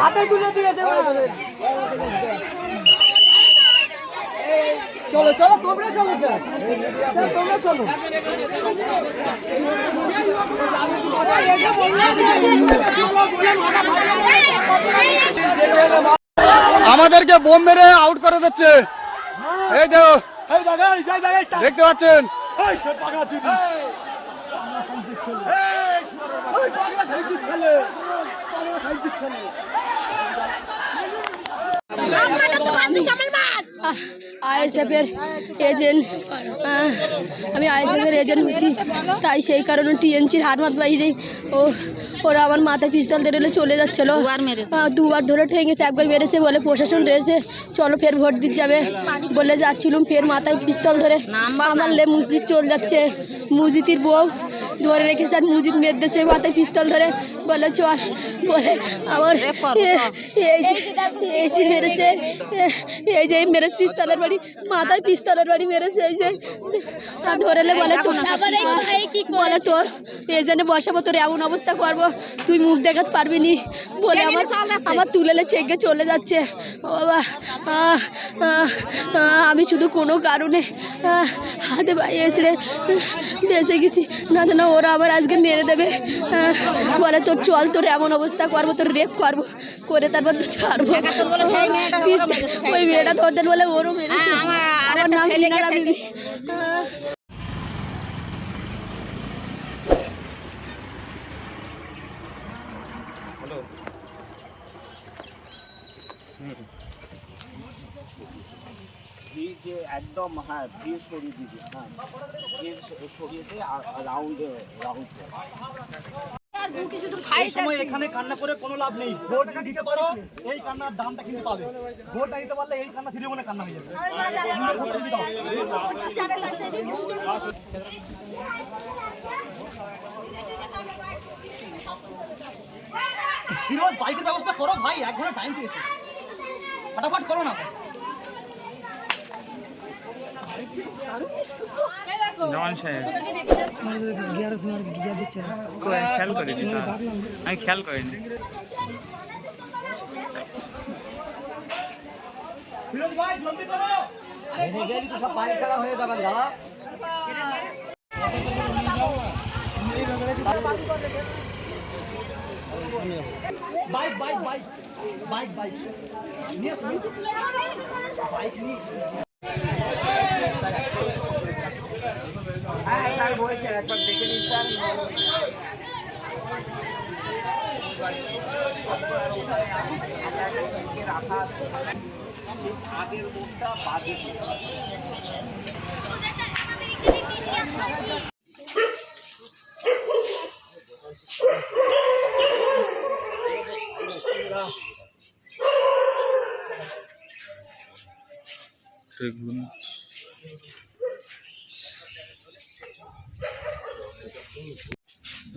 হাতে তুলে দিয়েছে। চলো চলো তোমরা চলো, তোমরা চলো। আমাদেরকে বোম মেরে আউট করে দিচ্ছে। এই তো দেখতে পাচ্ছেন। আইএসএফের এজেন্ট, আমি আইএসএফের এজেন্ট হয়েছি, তাই সেই কারণে টিএনসির হারমাত বাইরে ওরা আমার মাথায় পিস্তল ধরে চলে যাচ্ছিল। দুবার ধরে ঠেঙেছে, একবার মেরেছে, বলে প্রশাসন রয়েছে চলো ফের ভোট দিতে যাবে বলে যাচ্ছিলাম, ফের মাথায় পিস্তল ধরে আমার মসজিদ চলে যাচ্ছে। মসজিদের বউ ধরে রেখেছে আর মসজিদ মেরেছে মাথায় পিস্তল ধরে, বলে চল বলে আমার এই যে মেরেছে, এই যে মেরেছে পিস্তলের বাড়ি, মাথায় পিস্তলের বাড়ি মেরেছে। এই যে ধরেলে বলে তোর এই জন্য বসাবো, তোর এমন অবস্থা করবো তুই মুখ দেখাতে পারবি নি বলে আমার তুলেলে চেকে চলে যাচ্ছে। ও বাবা, আমি শুধু কোনো কারণে হাতে পায়ে এসে বেঁচে গেছি, না তো না ওরা আবার আজকে মেরে দেবে। বলে তোর চল, তোর এমন অবস্থা করবো, তোর রেপ করবো, করে তারপর তো ছাড়বো। ওই মেয়েটা তোদের বলে ওরও মেরেছে। আমার নাম লীনা বিবি। যে একদম হ্যাঁ ভিড় সরিয়ে দিবি, হ্যাঁ ভিড় সরিয়ে দিয়ে রাউন্ড এই সময় এখানে কান্না করে কোনো লাভ নেই। ভোট দিতে পারো, এই কান্নার দামটা কিন্তু পাবে। ভোট দিতে পারলে এই কান্না ফিরে মনে কান্না হয়ে যাবে। ফিরোজ বাইকের ব্যবস্থা করো ভাই, 1 ঘন্টা টাইম পেয়েছে, ফটাফট করো না। আমি খেয়াল করিনি। সব পানি খেলা হয়ে যাবে দাদা। Bike bike bike bike bike bike নিয়ে বলছেন একবার দেখে নিন স্যার। রাখা আগের মুখটা বাদে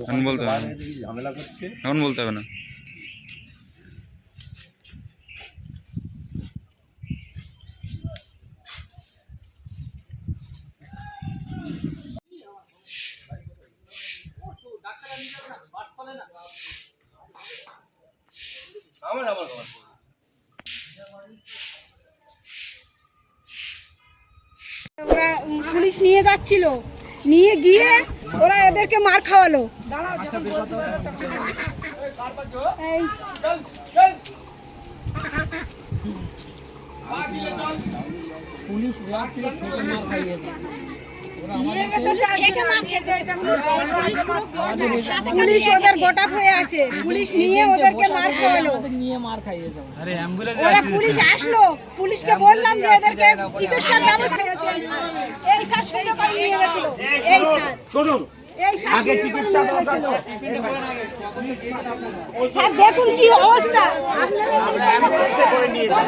এখন বলতে হবে না, ঝামেলা করছে, এখন বলতে হবে না। ওরা পুলিশ নিয়ে যাচ্ছিল, নিয়ে গিয়ে ওরা এদেরকে মার খাওয়ালো। পুলিশ পুলিশ ওদের গোটা হয়ে আছে, পুলিশ নিয়ে ওদেরকে মার খাওয়ালো। ওরা পুলিশ আসলো, পুলিশকে বললাম যে এদেরকে চিকিৎসার ব্যবস্থা এই স্যার শুনে নিয়ে গেছিল। এই স্যার এই আগে চিকিৎসা দরকার তো স্যার দেখুন কি অবস্থা আপনারা আমরা অ্যাম্বুলেন্সে করে নিয়ে যাব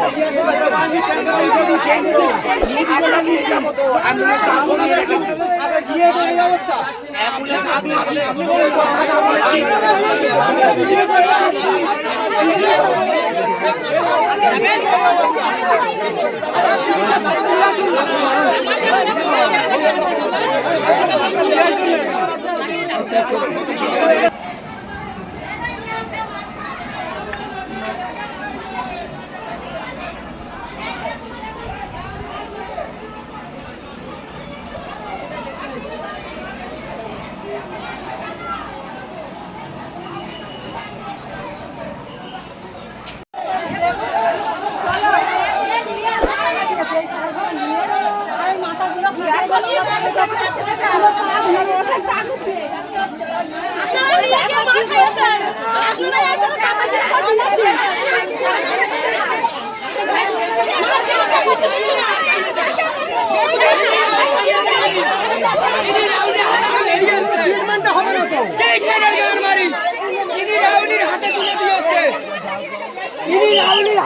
নিয়ে যাব তো অ্যাম্বুলেন্স করে রেখেছি আরে গিয়ে এই অবস্থা অ্যাম্বুলেন্স আপনি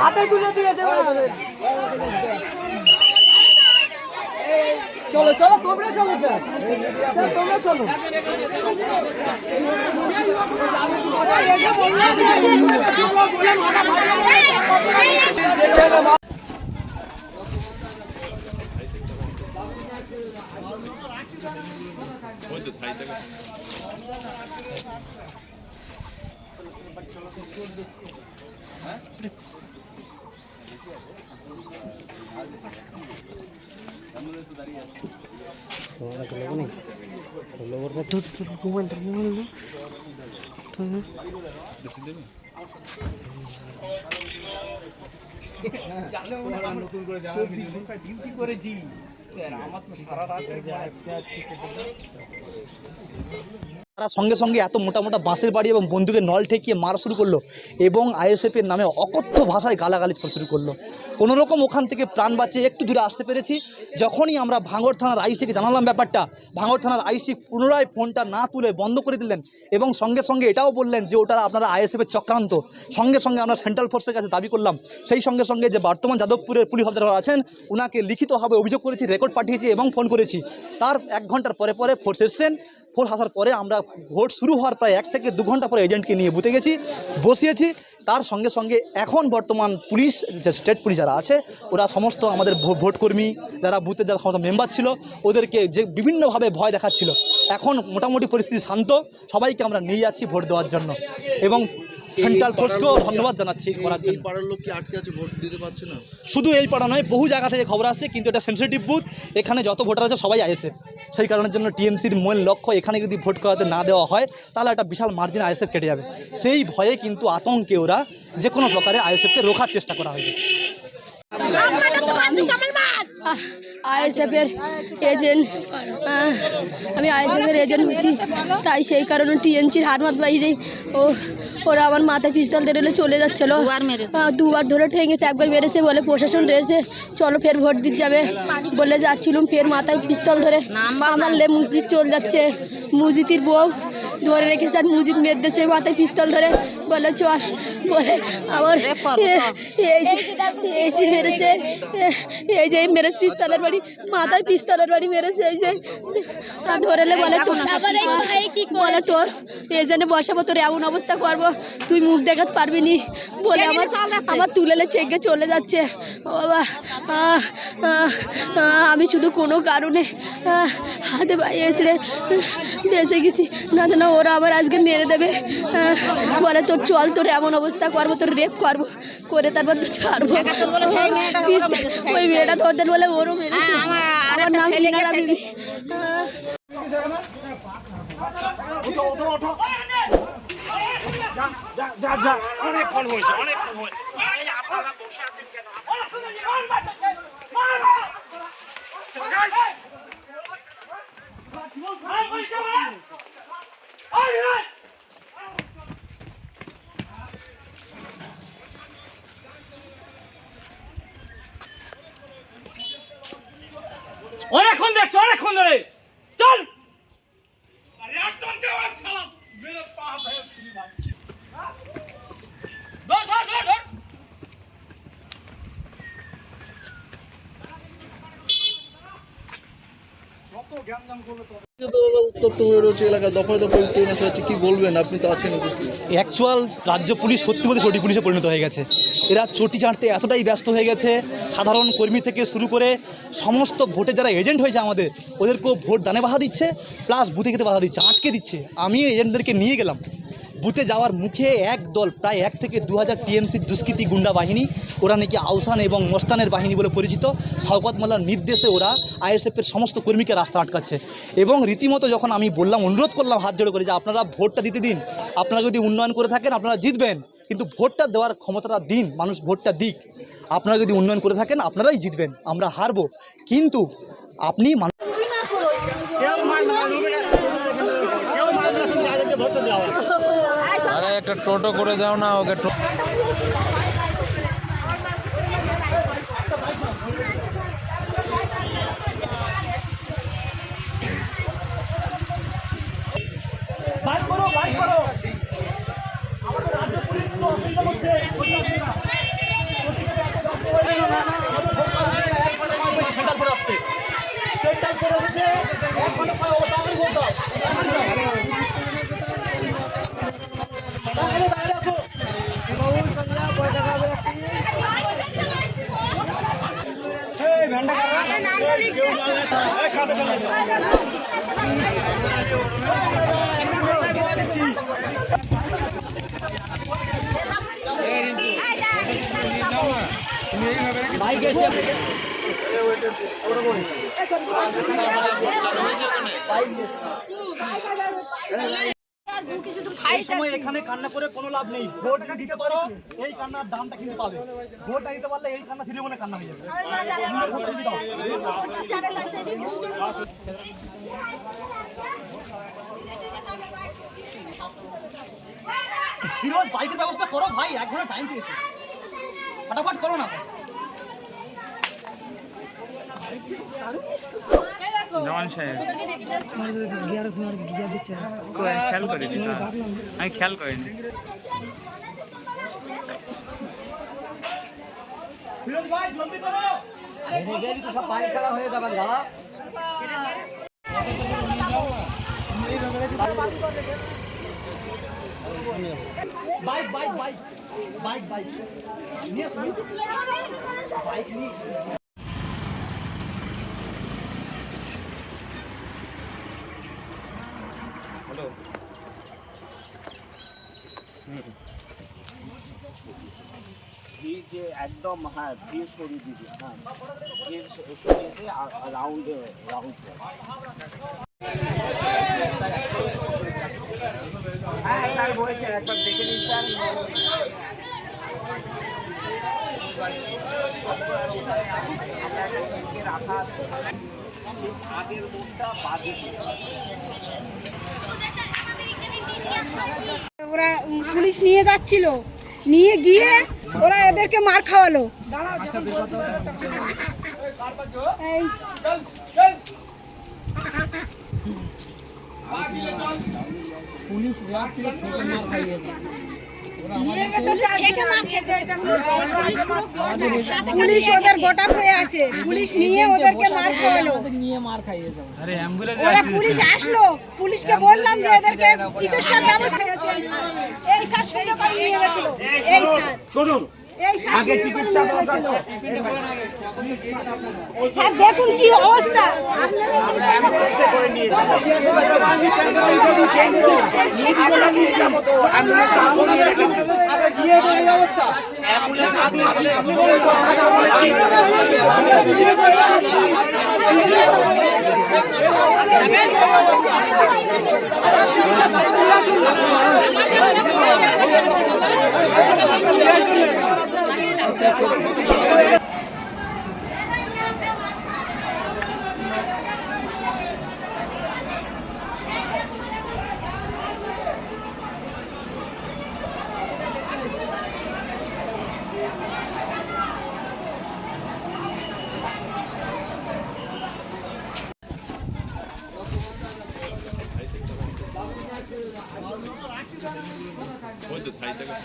হাতে তুলে দিয়েছে চলো চলো তোমরা চলো তোমরা চলো ডিউটি করেছি স্যার আমার তো সারা রাত তারা সঙ্গে সঙ্গে এত মোটা মোটা বাঁশের বাড়ি এবং বন্দুকের নল ঠেকিয়ে মারা শুরু করলো এবং আইএসএফের নামে অকথ্য ভাষায় গালাগালিজ করা শুরু করলো। কোনোরকম ওখান থেকে প্রাণ বাঁচিয়ে একটু দূরে আসতে পেরেছি। যখনই আমরা ভাঙড় থানার আইসিকে জানালাম ব্যাপারটা, ভাঙড় থানার আইসি পুনরায় ফোনটা না তুলে বন্ধ করে দিলেন এবং সঙ্গে সঙ্গে এটাও বললেন যে ওটা আপনারা আইএসএফের চক্রান্ত। সঙ্গে সঙ্গে আমরা সেন্ট্রাল ফোর্সের কাছে দাবি করলাম। সেই সঙ্গে সঙ্গে যে বর্তমান যাদবপুরের পুলিশ অফিসার আছেন ওনাকে লিখিতভাবে অভিযোগ করেছি, রেকর্ড পাঠিয়েছি এবং ফোন করেছি। তার 1 ঘন্টার পরে ফোর্স এসছেন। ফোর্স আসার পরে আমরা ভোট শুরু হওয়ার প্রায় 1 থেকে 2 ঘন্টা পরে এজেন্টকে নিয়ে বুথে গেছি, বসিয়েছি। তার সঙ্গে সঙ্গে এখন বর্তমান পুলিশ যে স্টেট পুলিশ যারা আছে ওরা সমস্ত আমাদের ভোটকর্মী যারা বুথের যারা সমস্ত মেম্বার ছিল ওদেরকে যে বিভিন্নভাবে ভয় দেখাচ্ছিল। এখন মোটামুটি পরিস্থিতি শান্ত, সবাইকে আমরা নিয়ে যাচ্ছি ভোট দেওয়ার জন্য এবং সেন্ট্রাল ফোর্সকেও ধন্যবাদ জানাচ্ছি করার জন্য। পাড়ার লোক কি আটকে আছে, ভোট দিতে পারছে না? শুধু এই পাড়া নয়, বহু জায়গা থেকে খবর আসছে, কিন্তু এটা সেন্সিটিভ বুথ। এখানে যত ভোটার আছে সবাই আইএসএফ। সেই কারণের জন্য টিএমসির মূল লক্ষ্য এখানে যদি ভোট করাতে না দেওয়া হয় তাহলে একটা বিশাল মার্জিন আইএসএফ কেটে যাবে। সেই ভয়ে কিন্তু আতঙ্কে ওরা যে কোনো প্রকারে আইএসএফকে রোখার চেষ্টা করা হয়েছে। আইএসএফের এজেন্ট, আমি আইএসএফের এজেন্ট হয়েছি, তাই সেই কারণে টিএমসির হারমাত বাইরে ওরা আমার মাথায় পিস্তল ধরে চলে যাচ্ছিলো। 2বার ধরে ঠেঙেছে, 1বার মেরেছে, বলে প্রশাসন রয়েছে চলো ফের ভোট দিতে যাবে বলে যাচ্ছিলুম, ফের মাথায় পিস্তল ধরে আমার মসজিদ চলে যাচ্ছে। মসজিদের বউ ধরে রেখেছে আর মসজিদ মেরেছে মাথায় পিস্তল ধরে, বলে চল, বলে আমার এই যে মেরেছে, এই যে মেরেছে পিস্তলের বাড়ি, মাথায় পিস্তলের বাড়ি মেরেছে। এই যে ধরেলে বলে তোর এই জন্য বসাবো, তোর এমন অবস্থা করবো তুই মুখ দেখাতে পারবি নি বলে আমার তুলেলে চেকে চলে যাচ্ছে। বাবা আমি শুধু কোনো কারণে হাতে পায়ে এসে বেঁচে গেছি, না ওরা আবার আজকে মেরে দেবে। বলে তোর চল, তোর এমন অবস্থা করবো, তোর রেপ করবো, করে তারপর তো ছাড়বো। ওই মেয়েটা ধরতেন বলে ওরও মেরেছে। আমার নাম রিনারা বিবি। অনেকক্ষণ হয়েছে, অনেকক্ষণ হয়েছে। আপনারা বসে আছেন কেন? অনেকক্ষণ দেখছো, অনেকক্ষণ ধরে চল। উত্তপ্ত হয়ে রয়েছে এলাকা, দফায় দফায় ট্রেনে চলেছে, কি বলবেন? আপনি তো আছেন উপস্থিত। অ্যাকচুয়াল রাজ্য পুলিশ সত্যি বলতে চটি পুলিশে পরিণত হয়ে গেছে। এরা চটি চাটতে এতটাই ব্যস্ত হয়ে গেছে, সাধারণ কর্মী থেকে শুরু করে সমস্ত ভোটে যারা এজেন্ট হয়েছে আমাদের, ওদেরকেও ভোট দানে বাধা দিচ্ছে, প্লাস বুথে খেতে বাধা দিচ্ছে, আটকে দিচ্ছে। আমি এজেন্টদেরকে নিয়ে গেলাম বুথে যাওয়ার মুখে, এক দল প্রায় 1 থেকে 2000 টিএমসির দুষ্কৃতী গুন্ডা বাহিনী, ওরা নাকি আউসান এবং মস্তানের বাহিনী বলে পরিচিত, শওকত মোল্লার নির্দেশে ওরা আইএসএফের সমস্ত কর্মীকে রাস্তা আটকাচ্ছে। এবং রীতিমতো যখন আমি বললাম, অনুরোধ করলাম হাত জোড়ো করে যে আপনারা ভোটটা দিতে দিন, আপনারা যদি উন্নয়ন করে থাকেন আপনারা জিতবেন, কিন্তু ভোটটা দেওয়ার ক্ষমতাটা দিন, মানুষ ভোটটা দিক। আপনারা যদি উন্নয়ন করে থাকেন আপনারাই জিতবেন, আমরা হারবো, কিন্তু আপনি আরে একটা টোটো করে দাও না ওকে। এই সময় এখানে কান্না করে কোনো লাভ নেই। ভোট যদি দিতে পারো এই কান্নার দামটা কিন্তু পাবে, ভোট না দিতে পারলে এই কান্না ফিরে মনে কান্না হয়ে যাবে। ফিরোজ বাইকের ব্যবস্থা করো ভাই, 1 ঘন্টা টাইম পেয়েছে, ফটাফট করো না। জওয়ান সাহেব খেয়াল করিনি, আমি খেয়াল করিনি। ফিরোজ ভাই জলদি করো, সব বাইক খেলা হয়ে যাবে দাদা। Bike bike bike bike bike নিয়ে বাইক নিয়ে ভিড় যে একদম, হ্যাঁ ভিড় সরিয়ে দিবি, হ্যাঁ ভিড় সরিয়ে দিয়ে রাউন্ড রাউন্ড হ্যাঁ স্যার বলেছেন, একবার দেখে নিন স্যার। রাখা আছে আগের মুখটা বাদে। ওরা পুলিশ নিয়ে যাচ্ছিল, নিয়ে গিয়ে ওরা এদেরকে মার খাওয়ালো। পুলিশ ওদের গোটা হয়ে আছে, পুলিশ নিয়ে ওদেরকে মার খাওয়ালো। ওরা পুলিশ আসলো, পুলিশকে বললাম যে এদেরকে চিকিৎসার ব্যবস্থা এই স্যার সঙ্গে নিয়ে গেছিল। এই স্যার শুনুন, আগে চিকিৎসা স্যার দেখুন কি অবস্থা, দাদা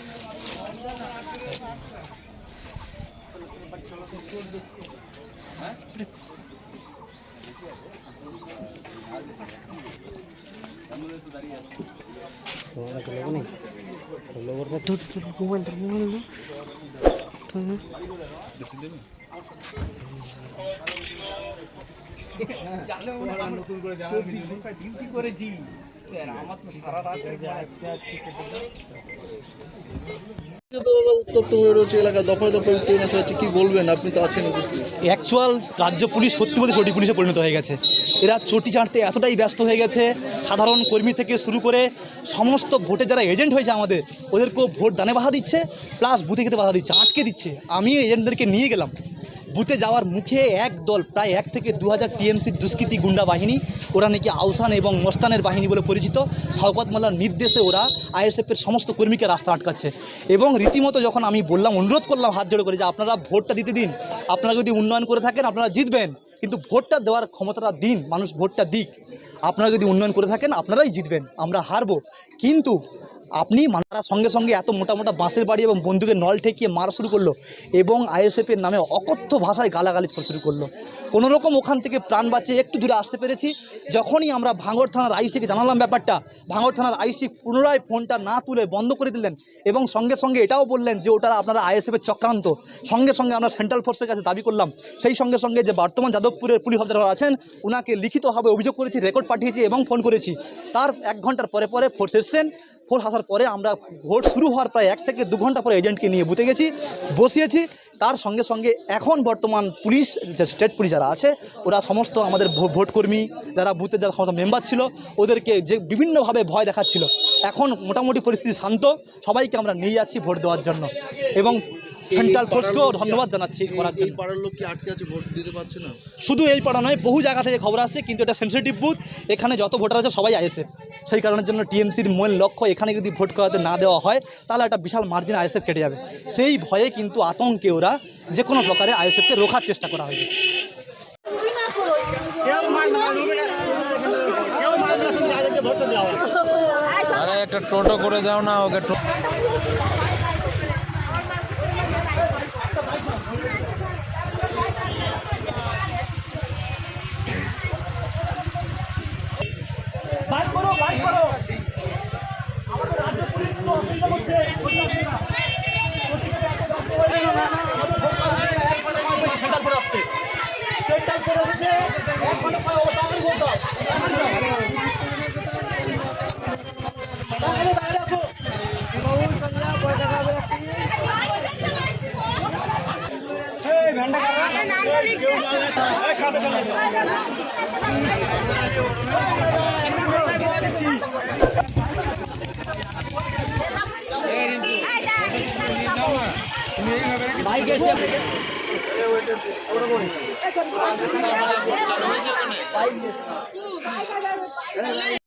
উত্তপ্ত হয়ে রয়েছে এলাকা, দফায় দফায় উত্তেজনা ছড়াচ্ছে, কি বলবেন? আপনি তো আছেন উপস্থিত। অ্যাকচুয়াল রাজ্য পুলিশ সত্যি বলতে চটি পুলিশে পরিণত হয়ে গেছে। এরা চটি চাটতে এতটাই ব্যস্ত হয়ে গেছে, সাধারণ কর্মী থেকে শুরু করে সমস্ত ভোটে যারা এজেন্ট হয়েছে আমাদের, ওদেরকেও ভোট দানে বাধা দিচ্ছে, প্লাস বুথে খেতে বাধা দিচ্ছে, আটকে দিচ্ছে। আমি এজেন্টদেরকে নিয়ে গেলাম বুথে যাওয়ার মুখে, এক দল প্রায় 1 থেকে 2000 টিএমসির দুষ্কৃতী গুন্ডা বাহিনী, ওরা নাকি আউসান এবং মস্তানের বাহিনী বলে পরিচিত, শওকত মোল্লার নির্দেশে ওরা আইএসএফের সমস্ত কর্মীকে রাস্তা আটকাচ্ছে। এবং রীতিমতো যখন আমি বললাম, অনুরোধ করলাম হাত জোড়ো করে যে আপনারা ভোটটা দিতে দিন, আপনারা যদি উন্নয়ন করে থাকেন আপনারা জিতবেন, কিন্তু ভোটটা দেওয়ার ক্ষমতাটা দিন, মানুষ ভোটটা দিক। আপনারা যদি উন্নয়ন করে থাকেন আপনারাই জিতবেন, আমরা হারবো। কিন্তু আপনি মারা সঙ্গে সঙ্গে এত মোটা মোটা বাঁশের বাড়ি এবং বন্দুকের নল ঠেকিয়ে মারা শুরু করলো এবং আইএসএফের নামে অকথ্য ভাষায় গালাগালিজ করা শুরু করলো। কোনো রকম ওখান থেকে প্রাণ বাঁচিয়ে একটু দূরে আসতে পেরেছি। যখনই আমরা ভাঙড় থানার আইসিকে জানালাম ব্যাপারটা, ভাঙড় থানার আইসি পুনরায় ফোনটা না তুলে বন্ধ করে দিলেন এবং সঙ্গে সঙ্গে এটাও বললেন যে ওটা আপনারা আইএসএফের চক্রান্ত। সঙ্গে সঙ্গে আমরা সেন্ট্রাল ফোর্সের কাছে দাবি করলাম, সেই সঙ্গে সঙ্গে যে বর্তমান যাদবপুরের পুলিশ অফিসার আছেন ওনাকে লিখিতভাবে অভিযোগ করেছি, রেকর্ড পাঠিয়েছি এবং ফোন করেছি। তার 1 ঘন্টার পরে ফোর্স এসছেন। ফোর্স আসার পরে আমরা ভোট শুরু হওয়ার প্রায় 1 থেকে 2 ঘন্টা পরে এজেন্টকে নিয়ে বুথে গেছি, বসিয়েছি। তার সঙ্গে সঙ্গে এখন বর্তমান পুলিশ, যে স্টেট পুলিশ যারা আছে, ওরা সমস্ত আমাদের ভোটকর্মী যারা বুথে যারা সমস্ত মেম্বার ছিল ওদেরকে যে বিভিন্নভাবে ভয় দেখাচ্ছিল। এখন মোটামুটি পরিস্থিতি শান্ত, সবাইকে আমরা নিয়ে যাচ্ছি ভোট দেওয়ার জন্য এবং সেন্ট্রাল ফোর্সকেও ধন্যবাদ জানাচ্ছি করার জন্য। এই পাড়ার লোক কি আটকে আছে, ভোট দিতে পারছে না? শুধু এই পাড়া নয়, বহু জায়গা থেকে খবর আসছে, কিন্তু এটা সেন্সিটিভ বুথ, এখানে যত ভোটার আছে সবাই আইএসএফ। সেই কারণের জন্য টিএমসির মূল লক্ষ্য, এখানে যদি ভোট করাতে না দেওয়া হয় তাহলে একটা বিশাল মার্জিন আইএসএফ কেটে যাবে। সেই ভয়ে কিন্তু আতঙ্কে ওরা যে কোনো প্রকারে আইএসএফকে রোখার চেষ্টা করা হয়েছে। আরে একটা টোটো করে যাও না ওকে। ভাই